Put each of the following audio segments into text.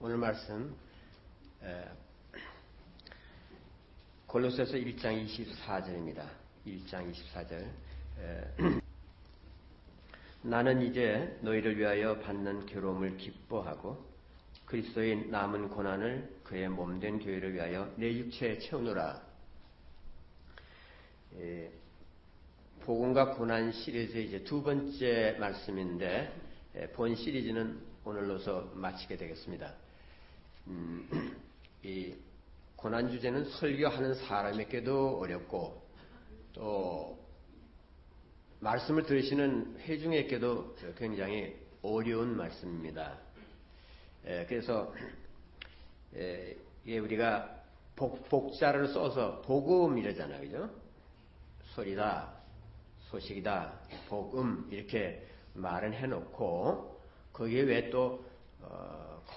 오늘 말씀 골로새서 1장 24절입니다. 1장 24절. 나는 이제 너희를 위하여 받는 괴로움을 기뻐하고 그리스도의 남은 고난을 그의 몸된 교회를 위하여 내 육체에 채우노라. 복음과 고난 시리즈의 이제 두 번째 말씀인데 본 시리즈는 오늘로서 마치게 되겠습니다. 이 고난 주제는 설교하는 사람에게도 어렵고 또 말씀을 들으시는 회중에게도 굉장히 어려운 말씀입니다. 그래서 우리가 복자를 써서 복음 이러잖아요, 그죠? 소리다, 소식이다, 복음 이렇게 말은 해놓고 거기에 왜 또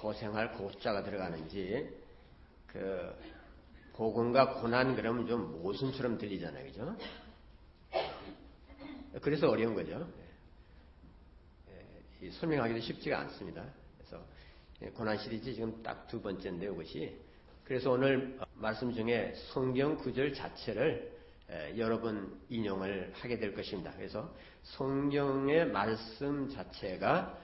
고생할 고자가 들어가는지 그 복음과 고난 그러면 좀 모순처럼 들리잖아요, 그죠? 그래서 어려운 거죠. 설명하기도 쉽지가 않습니다. 그래서 고난 시리즈 지금 딱 두 번째인데요, 이것이. 그래서 오늘 말씀 중에 성경 구절 자체를 여러 번 인용을 하게 될 것입니다. 그래서 성경의 말씀 자체가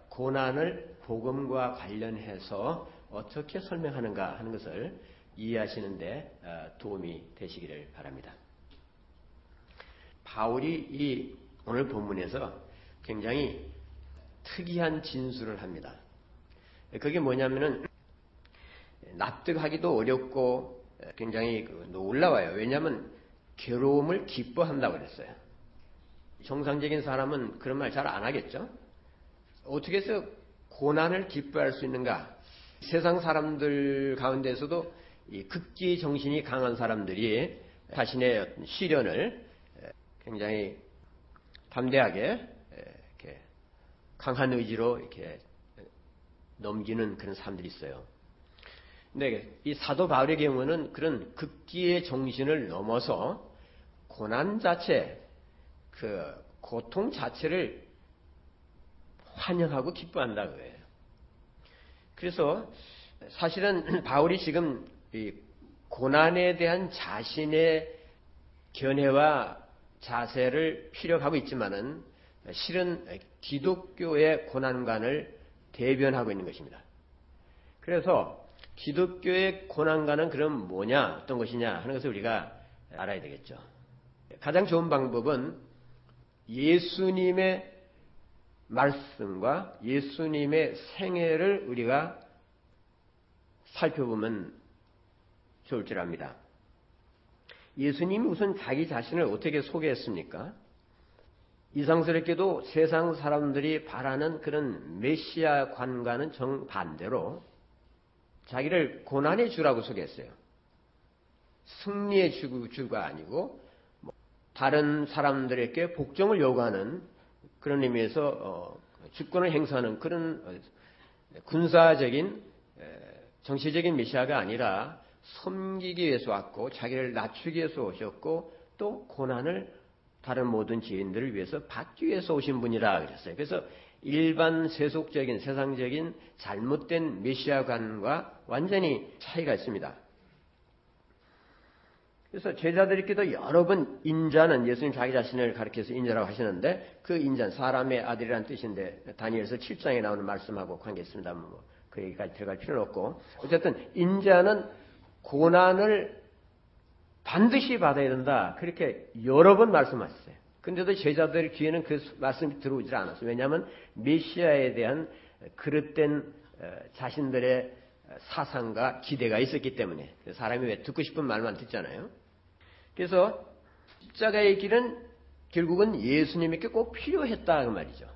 고난을 복음과 관련해서 어떻게 설명하는가 하는 것을 이해하시는데 도움이 되시기를 바랍니다. 바울이 오늘 본문에서 굉장히 특이한 진술을 합니다. 그게 뭐냐면은 납득하기도 어렵고 굉장히 놀라워요. 왜냐하면 괴로움을 기뻐한다고 그랬어요. 정상적인 사람은 그런 말 잘 안 하겠죠. 어떻게 해서 고난을 기뻐할 수 있는가? 세상 사람들 가운데서도 이 극기 정신이 강한 사람들이 자신의 시련을 굉장히 담대하게 이렇게 강한 의지로 이렇게 넘기는 그런 사람들이 있어요. 근데 이 사도 바울의 경우는 그런 극기의 정신을 넘어서 고난 자체, 그 고통 자체를 환영하고 기뻐한다 그거예요. 그래서 사실은 바울이 지금 이 고난에 대한 자신의 견해와 자세를 피력하고 있지만은 실은 기독교의 고난관을 대변하고 있는 것입니다. 그래서 기독교의 고난관은 그럼 뭐냐, 어떤 것이냐 하는 것을 우리가 알아야 되겠죠. 가장 좋은 방법은 예수님의 말씀과 예수님의 생애를 우리가 살펴보면 좋을 줄 압니다. 예수님이 우선 자기 자신을 어떻게 소개했습니까? 이상스럽게도 세상 사람들이 바라는 그런 메시아관과는 정반대로 자기를 고난의 주라고 소개했어요. 승리의 주가 아니고 다른 사람들에게 복종을 요구하는 그런 의미에서 주권을 행사하는 그런 군사적인 정치적인 메시아가 아니라 섬기기 위해서 왔고 자기를 낮추기 위해서 오셨고 또 고난을 다른 모든 죄인들을 위해서 받기 위해서 오신 분이라 그랬어요. 그래서 일반 세속적인 세상적인 잘못된 메시아관과 완전히 차이가 있습니다. 그래서 제자들께도 여러 번 인자는 예수님 자기 자신을 가리켜서 인자라고 하시는데 그 인자는 사람의 아들이라는 뜻인데 다니엘서 7장에 나오는 말씀하고 관계 있습니다. 그 얘기까지 들어갈 필요는 없고 어쨌든 인자는 고난을 반드시 받아야 된다. 그렇게 여러 번 말씀하셨어요. 근데도 제자들 귀에는 그 말씀이 들어오질 않았어요. 왜냐하면 메시아에 대한 그릇된 자신들의 사상과 기대가 있었기 때문에 사람이 왜 듣고 싶은 말만 듣잖아요. 그래서 십자가의 길은 결국은 예수님에게 꼭 필요했다 그 말이죠.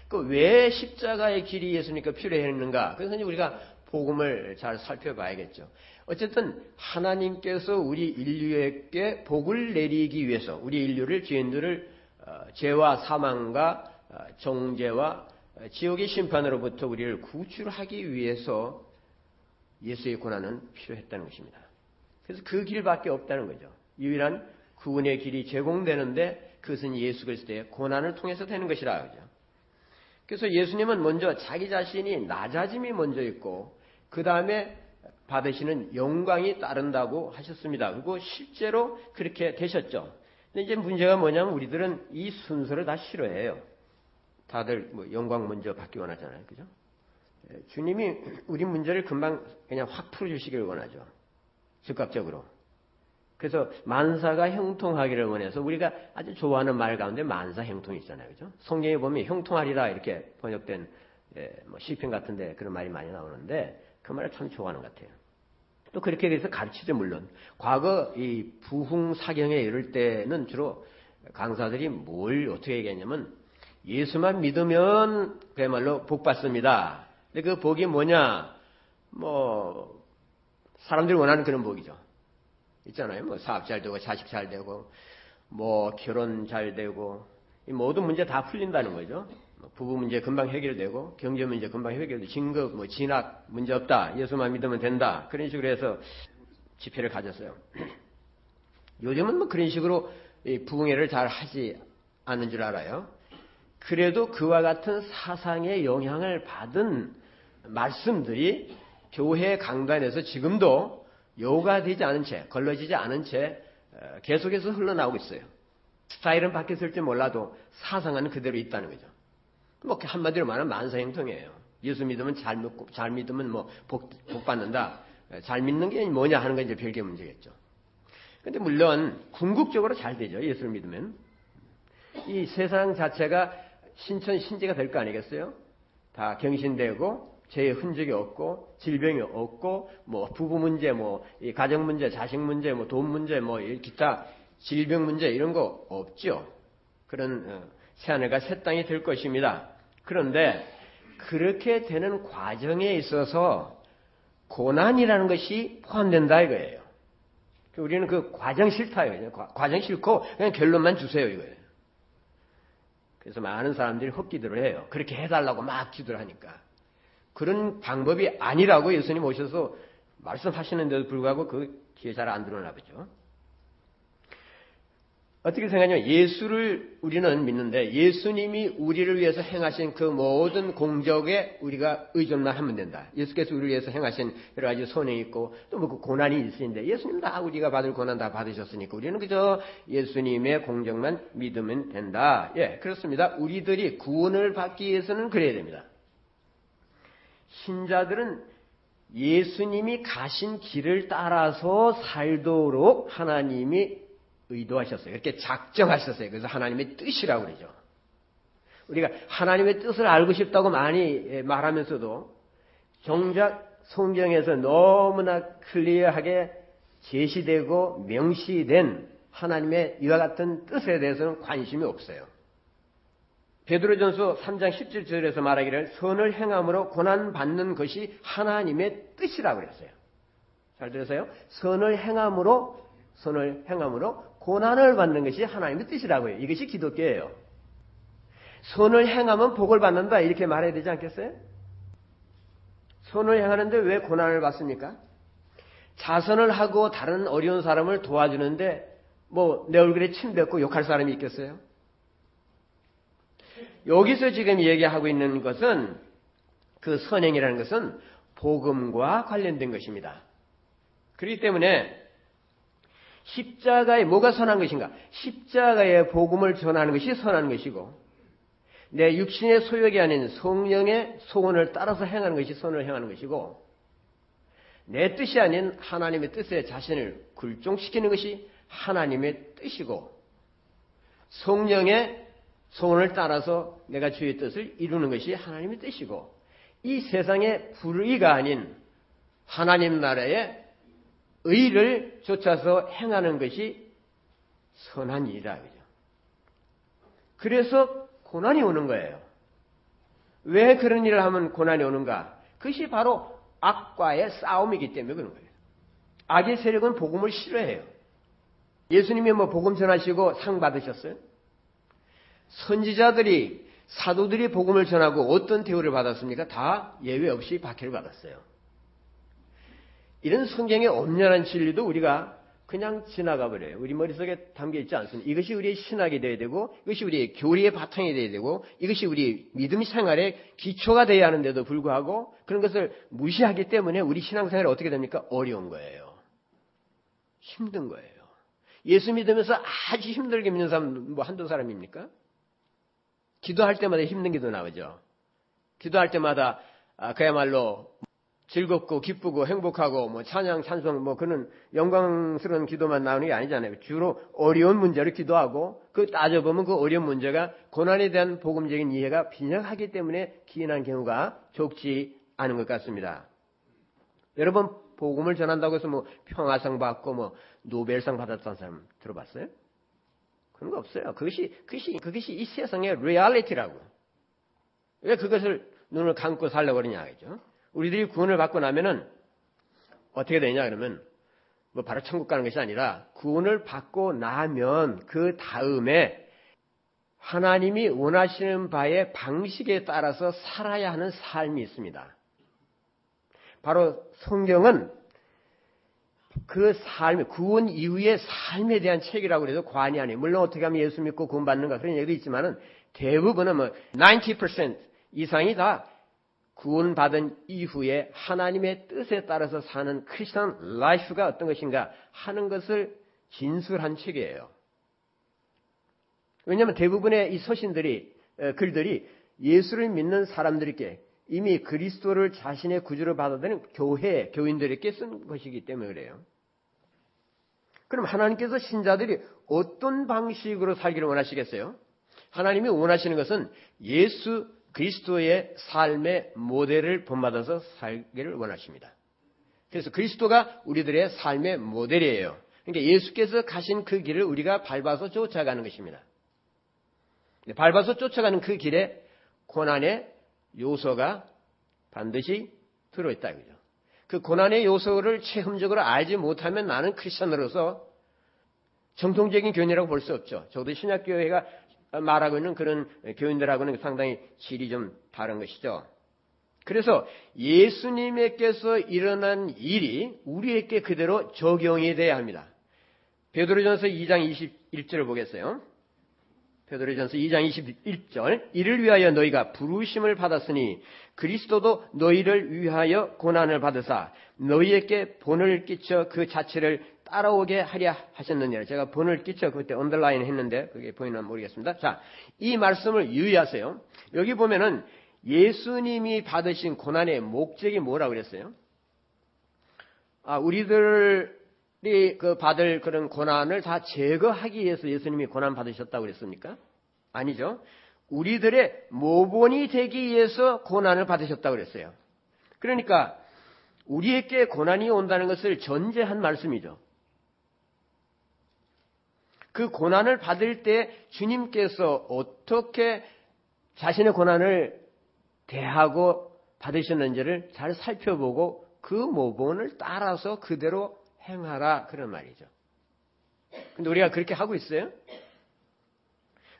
그 왜 십자가의 길이 예수님께 필요했는가? 그래서 우리가 복음을 잘 살펴봐야겠죠. 어쨌든 하나님께서 우리 인류에게 복을 내리기 위해서 우리 인류를 죄인들을 죄와 사망과 정죄와 지옥의 심판으로부터 우리를 구출하기 위해서 예수의 고난은 필요했다는 것입니다. 그래서 그 길밖에 없다는 거죠. 유일한 구원의 길이 제공되는데 그것은 예수 그리스도의 고난을 통해서 되는 것이라 그러죠. 그래서 예수님은 먼저 자기 자신이 낮아짐이 먼저 있고 그 다음에 받으시는 영광이 따른다고 하셨습니다. 그리고 실제로 그렇게 되셨죠. 근데 이제 문제가 뭐냐면 우리들은 이 순서를 다 싫어해요. 다들 뭐 영광 먼저 받기 원하잖아요. 그죠? 주님이 우리 문제를 금방 그냥 확 풀어주시기를 원하죠. 즉각적으로. 그래서 만사가 형통하기를 원해서 우리가 아주 좋아하는 말 가운데 만사 형통이 있잖아요. 그죠? 성경에 보면 형통하리라 이렇게 번역된 뭐 시편 같은데 그런 말이 많이 나오는데 그 말을 참 좋아하는 것 같아요. 또 그렇게 돼서 가르치죠, 물론. 과거 이 부흥사경에 이럴 때는 주로 강사들이 뭘 어떻게 얘기했냐면 예수만 믿으면 그야말로 복 받습니다. 근데 그 복이 뭐냐? 뭐 사람들이 원하는 그런 복이죠. 있잖아요. 뭐 사업 잘 되고 자식 잘 되고 뭐 결혼 잘 되고 이 모든 문제 다 풀린다는 거죠. 부부 문제 금방 해결되고 경제 문제 금방 해결되고 진급 뭐 진학 문제 없다. 예수만 믿으면 된다. 그런 식으로 해서 집회를 가졌어요. 요즘은 뭐 그런 식으로 부흥회를 잘 하지 않는 줄 알아요. 그래도 그와 같은 사상의 영향을 받은 말씀들이 교회 강단에서 지금도 요가되지 않은 채, 걸러지지 않은 채 계속해서 흘러나오고 있어요. 스타일은 바뀌었을지 몰라도 사상은 그대로 있다는 거죠. 뭐 한마디로 말하면 만사형통이에요. 예수 믿으면 잘 믿으면 뭐 복 받는다. 잘 믿는 게 뭐냐 하는 건 이제 별개의 문제겠죠. 근데 물론 궁극적으로 잘 되죠. 예수를 믿으면. 이 세상 자체가 신천신지가 될 거 아니겠어요? 다 경신되고 죄의 흔적이 없고 질병이 없고 뭐 부부 문제 뭐 이 가정 문제, 자식 문제, 뭐 돈 문제, 뭐 기타 질병 문제 이런 거 없죠. 그런 새하늘과 새 땅이 될 것입니다. 그런데 그렇게 되는 과정에 있어서 고난이라는 것이 포함된다 이거예요. 우리는 그 과정 싫다요. 과정 싫고 그냥 결론만 주세요 이거예요. 그래서 많은 사람들이 헛기도를 해요. 그렇게 해달라고 막 기도를 하니까. 그런 방법이 아니라고 예수님 오셔서 말씀하시는데도 불구하고 그 귀에 잘 안 들어오나 보죠. 어떻게 생각하냐면 예수를 우리는 믿는데 예수님이 우리를 위해서 행하신 그 모든 공적에 우리가 의존만 하면 된다. 예수께서 우리를 위해서 행하신 여러 가지 선행이 있고 또 뭐 그 고난이 있으신데 예수님 다 우리가 받을 고난 다 받으셨으니까 우리는 그저 예수님의 공적만 믿으면 된다. 예, 그렇습니다. 우리들이 구원을 받기 위해서는 그래야 됩니다. 신자들은 예수님이 가신 길을 따라서 살도록 하나님이 의도하셨어요. 이렇게 작정하셨어요. 그래서 하나님의 뜻이라고 그러죠. 우리가 하나님의 뜻을 알고 싶다고 많이 말하면서도 정작 성경에서 너무나 클리어하게 제시되고 명시된 하나님의 이와 같은 뜻에 대해서는 관심이 없어요. 베드로전서 3장 17절에서 말하기를 선을 행함으로 고난받는 것이 하나님의 뜻이라고 그랬어요. 잘 들으세요? 선을 행함으로 고난을 받는 것이 하나님의 뜻이라고 해요. 이것이 기독교예요. 선을 행하면 복을 받는다 이렇게 말해야 되지 않겠어요? 선을 행하는데 왜 고난을 받습니까? 자선을 하고 다른 어려운 사람을 도와주는데 뭐 내 얼굴에 침 뱉고 욕할 사람이 있겠어요? 여기서 지금 얘기하고 있는 것은 그 선행이라는 것은 복음과 관련된 것입니다. 그렇기 때문에 십자가에 뭐가 선한 것인가? 십자가의 복음을 전하는 것이 선한 것이고 내 육신의 소욕이 아닌 성령의 소원을 따라서 행하는 것이 선을 행하는 것이고 내 뜻이 아닌 하나님의 뜻에 자신을 굴종시키는 것이 하나님의 뜻이고 성령의 소원을 따라서 내가 주의 뜻을 이루는 것이 하나님의 뜻이고 이 세상의 불의가 아닌 하나님 나라의 의를 쫓아서 행하는 것이 선한 일이라 그죠. 그래서 고난이 오는 거예요. 왜 그런 일을 하면 고난이 오는가? 그것이 바로 악과의 싸움이기 때문에 그런 거예요. 악의 세력은 복음을 싫어해요. 예수님이 뭐 복음 전하시고 상 받으셨어요? 선지자들이 사도들이 복음을 전하고 어떤 대우를 받았습니까? 다 예외 없이 박해를 받았어요. 이런 성경의 엄연한 진리도 우리가 그냥 지나가 버려요. 우리 머릿속에 담겨 있지 않습니다. 이것이 우리의 신학이 되어야 되고, 이것이 우리의 교리의 바탕이 되어야 되고, 이것이 우리 믿음 생활의 기초가 되어야 하는데도 불구하고 그런 것을 무시하기 때문에 우리 신앙생활이 어떻게 됩니까? 어려운 거예요. 힘든 거예요. 예수 믿으면서 아주 힘들게 믿는 사람 뭐 한두 사람입니까? 기도할 때마다 힘든 기도 나오죠. 기도할 때마다 그야말로 즐겁고 기쁘고 행복하고 뭐 찬양 찬송 뭐 그런 영광스러운 기도만 나오는 게 아니잖아요. 주로 어려운 문제를 기도하고 그 따져보면 그 어려운 문제가 고난에 대한 복음적인 이해가 빈약하기 때문에 기인한 경우가 적지 않은 것 같습니다. 여러분 복음을 전한다고 해서 뭐 평화상 받고 뭐 노벨상 받았다는 사람 들어봤어요? 그런 거 없어요. 그것이 이 세상의 리얼리티라고. 왜 그것을 눈을 감고 살려고 그러냐 하죠. 우리들이 구원을 받고 나면은 어떻게 되냐 그러면 뭐 바로 천국 가는 것이 아니라 구원을 받고 나면 그 다음에 하나님이 원하시는 바의 방식에 따라서 살아야 하는 삶이 있습니다. 바로 성경은 그 삶, 구원 이후의 삶에 대한 책이라고 해도 과언이 아니에요. 물론 어떻게 하면 예수 믿고 구원받는가 그런 얘기도 있지만은 대부분은 뭐 90% 이상이 다 구원받은 이후에 하나님의 뜻에 따라서 사는 크리스천 라이프가 어떤 것인가 하는 것을 진술한 책이에요. 왜냐하면 대부분의 이 서신들이 글들이 예수를 믿는 사람들에게 이미 그리스도를 자신의 구주로 받아들인 교인들에게 쓴 것이기 때문에 그래요. 그럼 하나님께서 신자들이 어떤 방식으로 살기를 원하시겠어요? 하나님이 원하시는 것은 예수 그리스도의 삶의 모델을 본받아서 살기를 원하십니다. 그래서 그리스도가 우리들의 삶의 모델이에요. 그러니까 예수께서 가신 그 길을 우리가 밟아서 쫓아가는 것입니다. 밟아서 쫓아가는 그 길에 고난의 요소가 반드시 들어있다 이거죠. 그 고난의 요소를 체험적으로 알지 못하면 나는 크리스천으로서 정통적인 교인이라고 볼 수 없죠. 적어도 신약교회가 말하고 있는 그런 교인들하고는 상당히 질이 좀 다른 것이죠. 그래서 예수님께서 일어난 일이 우리에게 그대로 적용이 돼야 합니다. 베드로전서 2장 21절을 보겠어요. 베드로전서 2장 21절 이를 위하여 너희가 부르심을 받았으니 그리스도도 너희를 위하여 고난을 받으사 너희에게 본을 끼쳐 그 자체를 따라오게 하려 하셨느니라. 제가 본을 끼쳐 그때 언더라인 했는데 그게 보이나 모르겠습니다. 자, 이 말씀을 유의하세요. 여기 보면은 예수님이 받으신 고난의 목적이 뭐라고 그랬어요? 우리들이 받을 그런 고난을 다 제거하기 위해서 예수님이 고난 받으셨다고 그랬습니까? 아니죠. 우리들의 모본이 되기 위해서 고난을 받으셨다고 그랬어요. 그러니까 우리에게 고난이 온다는 것을 전제한 말씀이죠. 그 고난을 받을 때 주님께서 어떻게 자신의 고난을 대하고 받으셨는지를 잘 살펴보고 그 모본을 따라서 그대로 행하라 그런 말이죠. 근데 우리가 그렇게 하고 있어요?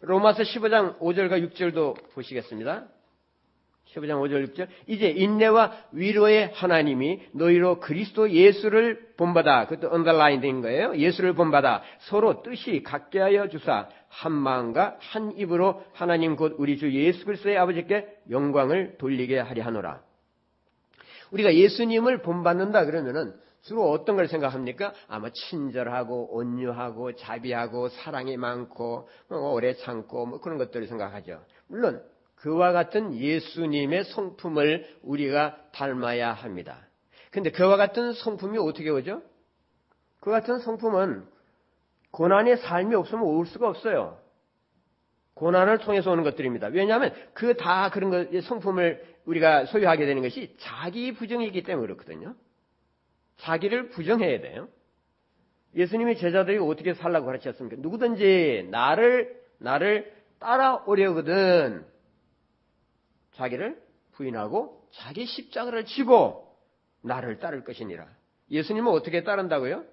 로마서 15장 5절과 6절도 보시겠습니다. 15장 5절 6절 이제 인내와 위로의 하나님이 너희로 그리스도 예수를 본받아 그것도 언더라인 된 거예요. 예수를 본받아 서로 뜻이 같게 하여 주사 한 마음과 한 입으로 하나님 곧 우리 주 예수 그리스도의 아버지께 영광을 돌리게 하려 하노라. 우리가 예수님을 본받는다 그러면은 주로 어떤 걸 생각합니까? 아마 친절하고 온유하고 자비하고 사랑이 많고 오래 참고 뭐 그런 것들을 생각하죠. 물론 그와 같은 예수님의 성품을 우리가 닮아야 합니다. 그런데 그와 같은 성품이 어떻게 오죠? 그 같은 성품은 고난의 삶이 없으면 올 수가 없어요. 고난을 통해서 오는 것들입니다. 왜냐하면 그 다 그런 성품을 우리가 소유하게 되는 것이 자기 부정이기 때문에 그렇거든요. 자기를 부정해야 돼요. 예수님이 제자들이 어떻게 살라고 가르쳤습니까? 누구든지 나를 따라오려거든 자기를 부인하고 자기 십자가를 지고 나를 따를 것이니라. 예수님은 어떻게 따른다고요?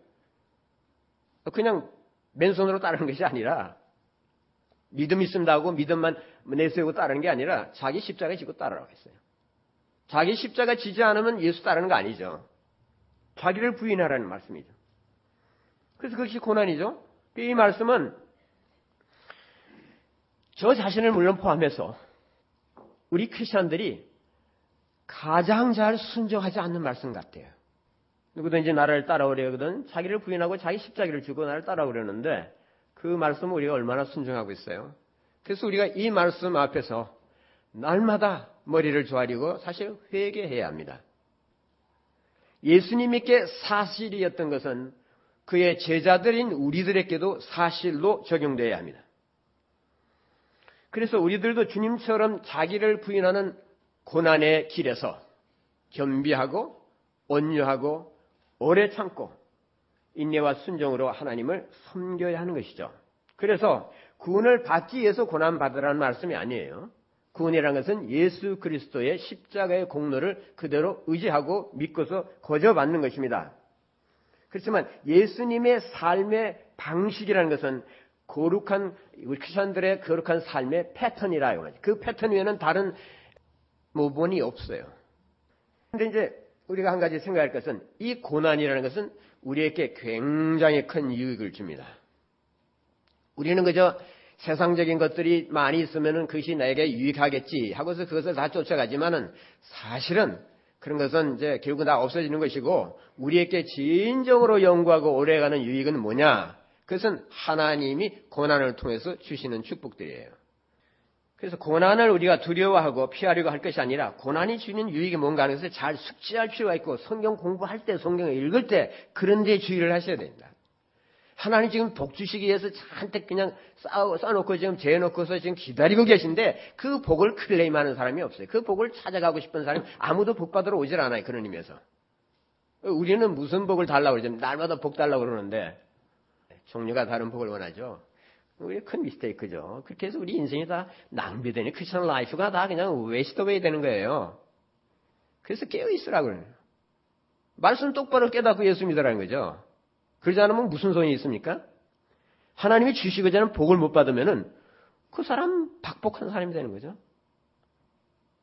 그냥 맨손으로 따르는 것이 아니라 믿음 있습니다 하고 믿음만 내세우고 따르는 게 아니라 자기 십자가 지고 따르라고 했어요. 자기 십자가 지지 않으면 예수 따르는 거 아니죠. 자기를 부인하라는 말씀이죠. 그래서 그것이 고난이죠. 이 말씀은 저 자신을 물론 포함해서 우리 크리스천들이 가장 잘 순종하지 않는 말씀 같아요. 누구든지 나를 따라오려거든 자기를 부인하고 자기 십자기를 주고 나를 따라오려는데 그 말씀을 우리가 얼마나 순종하고 있어요. 그래서 우리가 이 말씀 앞에서 날마다 머리를 조아리고 사실 회개해야 합니다. 예수님께 사실이었던 것은 그의 제자들인 우리들에게도 사실로 적용되어야 합니다. 그래서 우리들도 주님처럼 자기를 부인하는 고난의 길에서 겸비하고 온유하고 오래 참고 인내와 순종으로 하나님을 섬겨야 하는 것이죠. 그래서 구원을 받기 위해서 고난받으라는 말씀이 아니에요. 구원이라는 것은 예수 그리스도의 십자가의 공로를 그대로 의지하고 믿고서 거저받는 것입니다. 그렇지만 예수님의 삶의 방식이라는 것은 거룩한 우리 크리스천들의 거룩한 삶의 패턴이라 이거죠. 그 패턴 위에는 다른 모본이 없어요. 그런데 이제 우리가 한 가지 생각할 것은 이 고난이라는 것은 우리에게 굉장히 큰 유익을 줍니다. 우리는 그저 세상적인 것들이 많이 있으면은 그것이 나에게 유익하겠지 하고서 그것을 다 쫓아가지만은 사실은 그런 것은 이제 결국 다 없어지는 것이고 우리에게 진정으로 영구하고 오래가는 유익은 뭐냐? 그것은 하나님이 고난을 통해서 주시는 축복들이에요. 그래서 고난을 우리가 두려워하고 피하려고 할 것이 아니라 고난이 주는 유익이 뭔가 하는 것을 잘 숙지할 필요가 있고 성경 공부할 때 성경을 읽을 때 그런 데 주의를 하셔야 됩니다. 하나님 지금 복 주시기 위해서 잔뜩 그냥 쌓아놓고 지금 재놓고서 지금 기다리고 계신데 그 복을 클레임하는 사람이 없어요. 그 복을 찾아가고 싶은 사람이 아무도 복 받으러 오질 않아요. 그런 의미에서. 우리는 무슨 복을 달라고 그러죠? 날마다 복 달라고 그러는데 종류가 다른 복을 원하죠. 우리 큰 미스테이크죠. 그렇게 해서 우리 인생이 다 낭비되니 크리스천 라이프가 다 그냥 웨스트웨이 되는 거예요. 그래서 깨어있으라고 그래요. 말씀 똑바로 깨닫고 예수 믿으라는 거죠. 그러지 않으면 무슨 소용이 있습니까? 하나님이 주시고자 하는 복을 못 받으면은 그 사람 박복한 사람이 되는 거죠.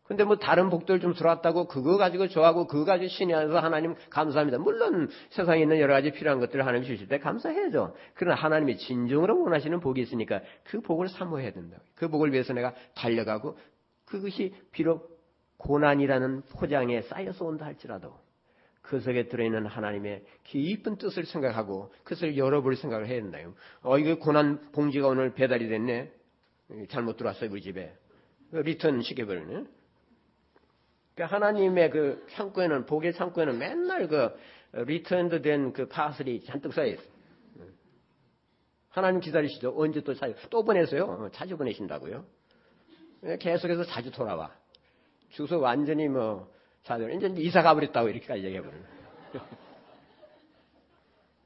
근데 뭐 다른 복들 좀 들어왔다고 그거 가지고 좋아하고 그거 가지고 신뢰해서 하나님 감사합니다. 물론 세상에 있는 여러 가지 필요한 것들을 하나님 주실 때 감사해야죠. 그러나 하나님이 진정으로 원하시는 복이 있으니까 그 복을 사모해야 된다. 그 복을 위해서 내가 달려가고 그것이 비록 고난이라는 포장에 쌓여서 온다 할지라도 그 속에 들어있는 하나님의 깊은 뜻을 생각하고 그것을 열어볼 생각을 해야 된다. 이거 고난 봉지가 오늘 배달이 됐네. 잘못 들어왔어요 우리 집에. 리턴 시켜버리네. 하나님의 그 창고에는 복의 창고에는 맨날 그 리턴드 된 그 파슬이 잔뜩 쌓여 있어요. 하나님 기다리시죠. 언제 또 보내세요? 자주 보내신다고요. 계속해서 자주 돌아와. 주소 완전히 뭐 자들 이제 이사 가버렸다고 이렇게까지 얘기해버려요.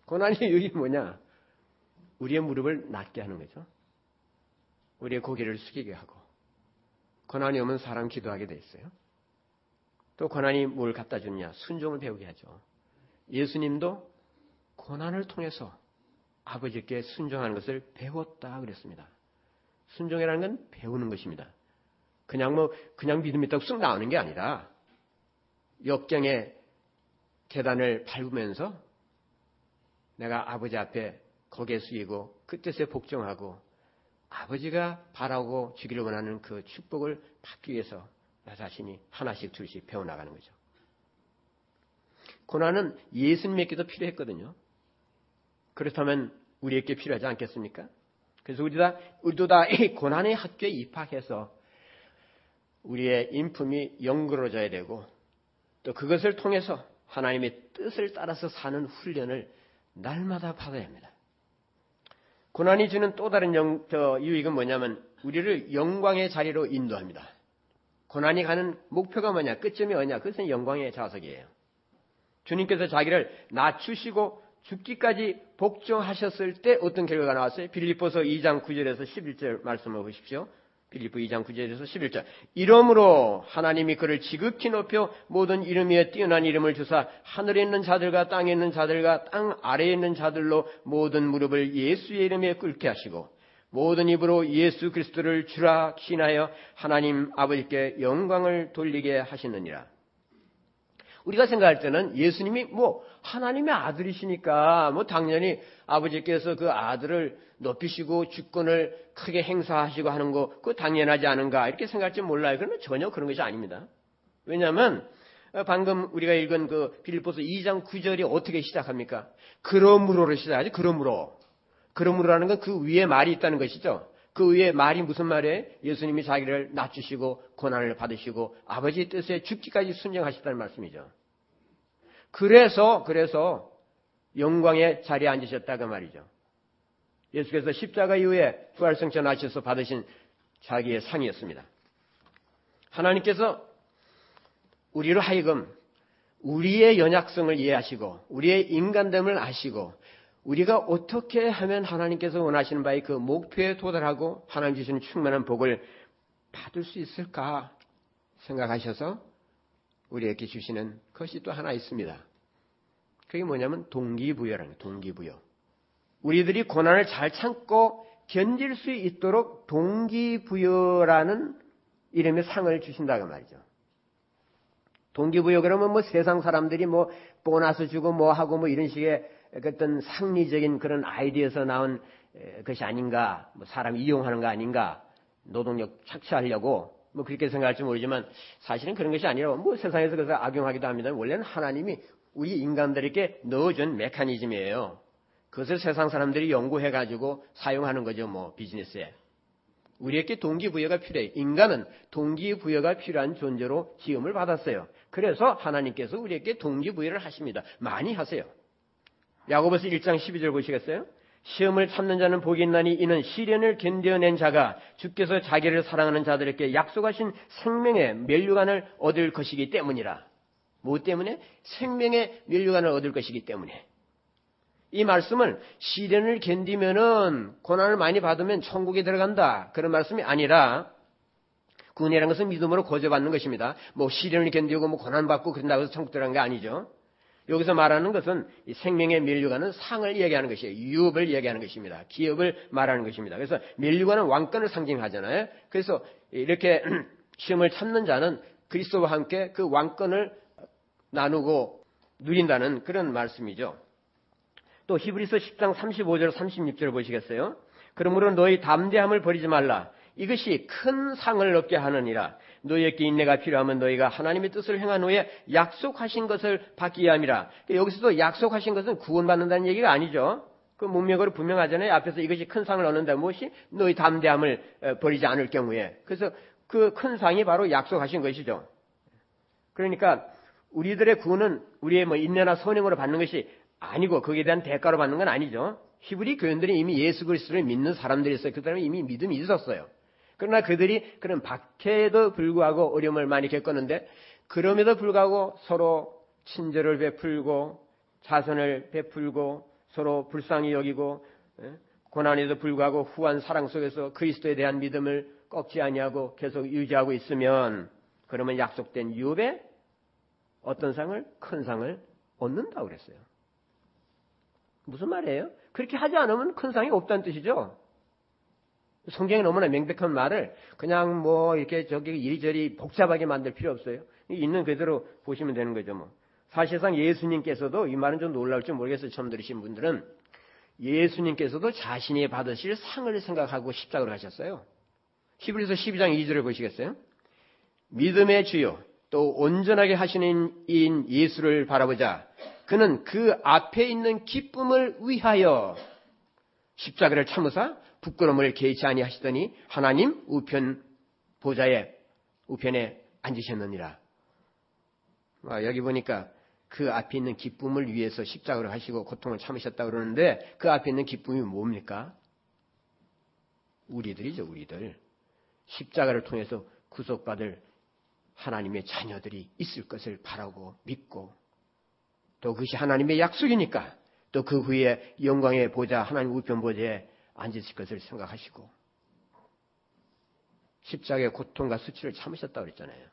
고난의 유익이 뭐냐? 우리의 무릎을 낮게 하는 거죠. 우리의 고개를 숙이게 하고 고난이 오면 사람 기도하게 돼 있어요. 또 고난이 뭘 갖다 주느냐? 순종을 배우게 하죠. 예수님도 고난을 통해서 아버지께 순종하는 것을 배웠다 그랬습니다. 순종이라는 건 배우는 것입니다. 그냥 믿음 있다고 쑥 나오는 게 아니라 역경의 계단을 밟으면서 내가 아버지 앞에 고개 숙이고 그 뜻에 복종하고 아버지가 바라고 주기를 원하는 그 축복을 받기 위해서 나 자신이 하나씩 둘씩 배워나가는 거죠. 고난은 예수님에게도 필요했거든요. 그렇다면 우리에게 필요하지 않겠습니까? 그래서 우리도 다 이 고난의 학교에 입학해서 우리의 인품이 영그러져야 되고 또 그것을 통해서 하나님의 뜻을 따라서 사는 훈련을 날마다 받아야 합니다. 고난이 주는 또 다른 유익은 뭐냐면 우리를 영광의 자리로 인도합니다. 고난이 가는 목표가 뭐냐? 끝점이 뭐냐? 그것은 영광의 좌석이에요. 주님께서 자기를 낮추시고 죽기까지 복종하셨을 때 어떤 결과가 나왔어요? 빌립보서 2장 9절에서 11절 말씀을 보십시오. 빌립보 2장 9절에서 11절. 이러므로 하나님이 그를 지극히 높여 모든 이름 위에 뛰어난 이름을 주사 하늘에 있는 자들과 땅에 있는 자들과 땅 아래에 있는 자들로 모든 무릎을 예수의 이름에 꿇게 하시고 모든 입으로 예수 그리스도를 주라 시인하여 하나님 아버지께 영광을 돌리게 하시느니라. 우리가 생각할 때는 예수님이 뭐 하나님의 아들이시니까 뭐 당연히 아버지께서 그 아들을 높이시고 주권을 크게 행사하시고 하는 거 그거 당연하지 않은가 이렇게 생각할지 몰라요. 그러나 전혀 그런 것이 아닙니다. 왜냐하면 방금 우리가 읽은 그 빌립보서 2장 9절이 어떻게 시작합니까? 그러므로로 시작하죠. 그러므로라는 건 그 위에 말이 있다는 것이죠. 그 위에 말이 무슨 말이에요? 예수님이 자기를 낮추시고 고난을 받으시고 아버지의 뜻에 죽기까지 순종하셨다는 말씀이죠. 그래서 영광의 자리에 앉으셨다고 말이죠. 예수께서 십자가 이후에 부활승천 하셔서 받으신 자기의 상이었습니다. 하나님께서 우리로 하여금 우리의 연약성을 이해하시고 우리의 인간됨을 아시고 우리가 어떻게 하면 하나님께서 원하시는 바의 그 목표에 도달하고 하나님 주시는 충만한 복을 받을 수 있을까 생각하셔서 우리에게 주시는 것이 또 하나 있습니다. 그게 뭐냐면 동기부여라는 거예요. 동기부여. 우리들이 고난을 잘 참고 견딜 수 있도록 동기부여라는 이름의 상을 주신다고 말이죠. 동기부여 그러면 뭐 세상 사람들이 뭐 보너스 주고 뭐 하고 뭐 이런 식의 어떤 상리적인 그런 아이디어에서 나온 것이 아닌가, 뭐 사람 이용하는 거 아닌가, 노동력 착취하려고 뭐 그렇게 생각할지 모르지만 사실은 그런 것이 아니라 뭐 세상에서 그래서 악용하기도 합니다. 원래는 하나님이 우리 인간들에게 넣어준 메커니즘이에요. 그것을 세상 사람들이 연구해가지고 사용하는 거죠. 뭐 비즈니스에. 우리에게 동기부여가 필요해요. 인간은 동기부여가 필요한 존재로 지음을 받았어요. 그래서 하나님께서 우리에게 동기부여를 하십니다. 많이 하세요. 야고보서 1장 12절 보시겠어요? 시험을 참는 자는 복이 있나니 이는 시련을 견뎌낸 자가 주께서 자기를 사랑하는 자들에게 약속하신 생명의 면류관을 얻을 것이기 때문이라. 뭐 때문에? 생명의 면류관을 얻을 것이기 때문에. 이 말씀은 시련을 견디면은 고난을 많이 받으면 천국에 들어간다. 그런 말씀이 아니라 구원이라는 것은 믿음으로 거저받는 것입니다. 뭐 시련을 견디고 뭐 고난 받고 그런다고 해서 천국 들어간 게 아니죠. 여기서 말하는 것은 이 생명의 면류관은 상을 얘기하는 것이에요. 유업을 얘기하는 것입니다. 기업을 말하는 것입니다. 그래서 면류관은 왕권을 상징하잖아요. 그래서 이렇게 시험을 참는 자는 그리스도와 함께 그 왕권을 나누고 누린다는 그런 말씀이죠. 또 히브리서 10장 35절 36절 보시겠어요? 그러므로 너희 담대함을 버리지 말라. 이것이 큰 상을 얻게 하느니라. 너희에게 인내가 필요하면 너희가 하나님의 뜻을 행한 후에 약속하신 것을 받기 위함이라. 여기서도 약속하신 것은 구원받는다는 얘기가 아니죠. 그 문맥으로 분명하잖아요. 앞에서 이것이 큰 상을 얻는다. 무엇이? 너희 담대함을 버리지 않을 경우에. 그래서 그 큰 상이 바로 약속하신 것이죠. 그러니까 우리들의 구원은 우리의 뭐 인내나 선행으로 받는 것이 아니고 거기에 대한 대가로 받는 건 아니죠. 히브리 교인들이 이미 예수 그리스도를 믿는 사람들이었어요. 그 사람이 이미 믿음이 있었어요. 그러나 그들이 그런 박해에도 불구하고 어려움을 많이 겪었는데 그럼에도 불구하고 서로 친절을 베풀고 자선을 베풀고 서로 불쌍히 여기고 고난에도 불구하고 후한 사랑 속에서 그리스도에 대한 믿음을 꺾지 아니하고 계속 유지하고 있으면 그러면 약속된 유업에 어떤 상을? 큰 상을 얻는다고 그랬어요. 무슨 말이에요? 그렇게 하지 않으면 큰 상이 없다는 뜻이죠. 성경에 너무나 명백한 말을 그냥 뭐 이렇게 저기 이리저리 복잡하게 만들 필요 없어요. 있는 그대로 보시면 되는 거죠. 뭐 사실상 예수님께서도 이 말은 좀 놀라울지 모르겠어요. 처음 들으신 분들은 예수님께서도 자신이 받으실 상을 생각하고 십자가를 하셨어요. 히브리서 12장 2절을 보시겠어요? 믿음의 주요 또 온전하게 하시는 이인 예수를 바라보자. 그는 그 앞에 있는 기쁨을 위하여 십자가를 참으사 부끄러움을 개의치 아니하시더니 하나님 우편 보좌의 우편에 앉으셨느니라. 여기 보니까 그 앞에 있는 기쁨을 위해서 십자가를 하시고 고통을 참으셨다고 그러는데 그 앞에 있는 기쁨이 뭡니까? 우리들이죠. 우리들. 십자가를 통해서 구속받을 하나님의 자녀들이 있을 것을 바라고 믿고 또 그것이 하나님의 약속이니까 또 그 후에 영광의 보좌 하나님 우편 보좌에 앉으실 것을 생각하시고 십자가의 고통과 수치를 참으셨다고 그랬잖아요.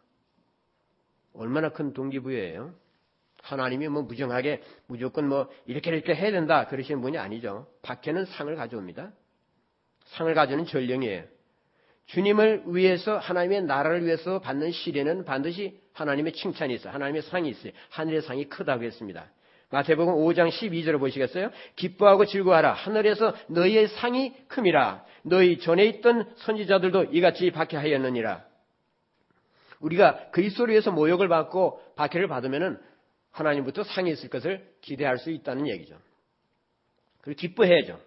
얼마나 큰 동기부여예요. 하나님이 뭐 무정하게 무조건 뭐 이렇게 해야 된다 그러시는 분이 아니죠. 박해는 상을 가져옵니다. 상을 가져오는 전령이에요. 주님을 위해서 하나님의 나라를 위해서 받는 시련은 반드시 하나님의 칭찬이 있어요. 하나님의 상이 있어요. 하늘의 상이 크다고 했습니다. 마태복음 5장 12절을 보시겠어요? 기뻐하고 즐거워하라. 하늘에서 너희의 상이 큼이라. 너희 전에 있던 선지자들도 이같이 박해하였느니라. 우리가 그리스도를 위해서 모욕을 받고 박해를 받으면은 하나님부터 상이 있을 것을 기대할 수 있다는 얘기죠. 그리고 기뻐해야죠.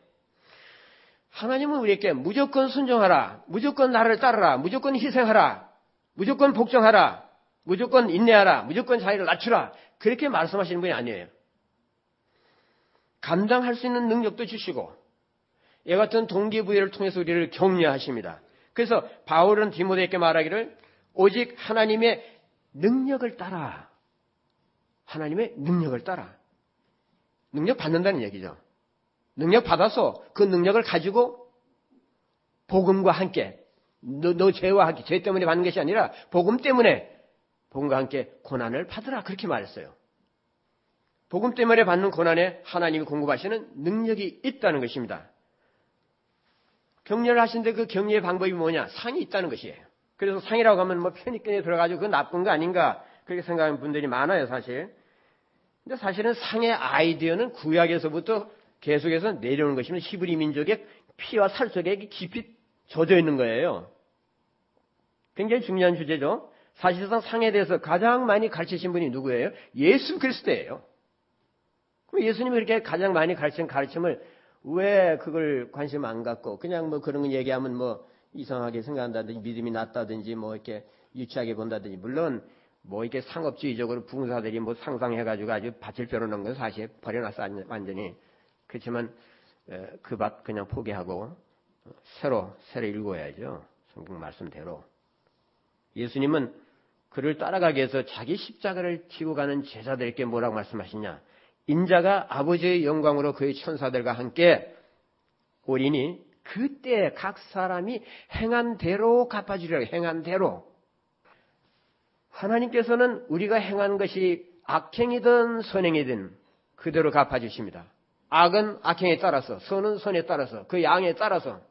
하나님은 우리에게 무조건 순종하라, 무조건 나를 따르라, 무조건 희생하라, 무조건 복종하라, 무조건 인내하라, 무조건 자기를 낮추라, 그렇게 말씀하시는 분이 아니에요. 감당할 수 있는 능력도 주시고 이와 같은 동기부여를 통해서 우리를 격려하십니다. 그래서 바울은 디모데에게 말하기를 오직 하나님의 능력을 따라, 하나님의 능력을 따라. 능력 받는다는 얘기죠. 능력 받아서 그 능력을 가지고 복음과 함께 너 죄와 함께, 죄 때문에 받는 것이 아니라 복음 때문에 복음과 함께 고난을 받으라, 그렇게 말했어요. 복음 때문에 받는 고난에 하나님이 공급하시는 능력이 있다는 것입니다. 격려를 하시는데 그 격려의 방법이 뭐냐? 상이 있다는 것이에요. 그래서 상이라고 하면 뭐 편익견에 들어가지고 그거 나쁜 거 아닌가 그렇게 생각하는 분들이 많아요, 사실. 근데 사실은 상의 아이디어는 구약에서부터 계속해서 내려오는 것입니다. 히브리 민족의 피와 살 속에 깊이 젖어 있는 거예요. 굉장히 중요한 주제죠. 사실상 상에 대해서 가장 많이 가르치신 분이 누구예요? 예수 그리스도예요. 그럼 예수님이 그렇게 가장 많이 가르친 가르침을 왜 그걸 관심 안 갖고 그냥 뭐 그런 거 얘기하면 뭐 이상하게 생각한다든지 믿음이 낮다든지 뭐 이렇게 유치하게 본다든지, 물론 뭐 이렇게 상업주의적으로 부흥사들이 뭐 상상해가지고 아주 밭을 벼러놓은 건 사실 버려놨어 완전히. 그렇지만 그 밭 그냥 포기하고 새로 읽어야죠. 성경 말씀대로. 예수님은 그를 따라가기 위해서 자기 십자가를 지고 가는 제자들에게 뭐라고 말씀하시냐? 인자가 아버지의 영광으로 그의 천사들과 함께 오리니 그때 각 사람이 행한 대로 갚아주리라. 행한 대로. 하나님께서는 우리가 행한 것이 악행이든 선행이든 그대로 갚아주십니다. 악은 악행에 따라서, 선은 선에 따라서, 그 양에 따라서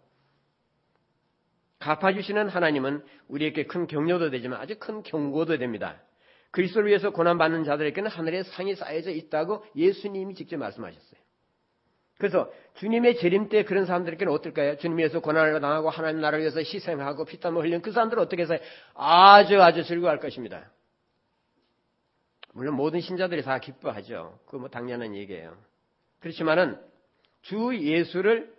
갚아주시는 하나님은 우리에게 큰 격려도 되지만 아주 큰 경고도 됩니다. 그리스도를 위해서 고난받는 자들에게는 하늘의 상이 쌓여져 있다고 예수님이 직접 말씀하셨어요. 그래서 주님의 재림 때 그런 사람들에게는 어떨까요? 주님 위해서 고난을 당하고 하나님 나라를 위해서 희생하고 피땀을 흘린 그 사람들은 어떻게 해서 아주 즐거워할 것입니다. 물론 모든 신자들이 다 기뻐하죠. 그거 뭐 당연한 얘기예요. 그렇지만은 주 예수를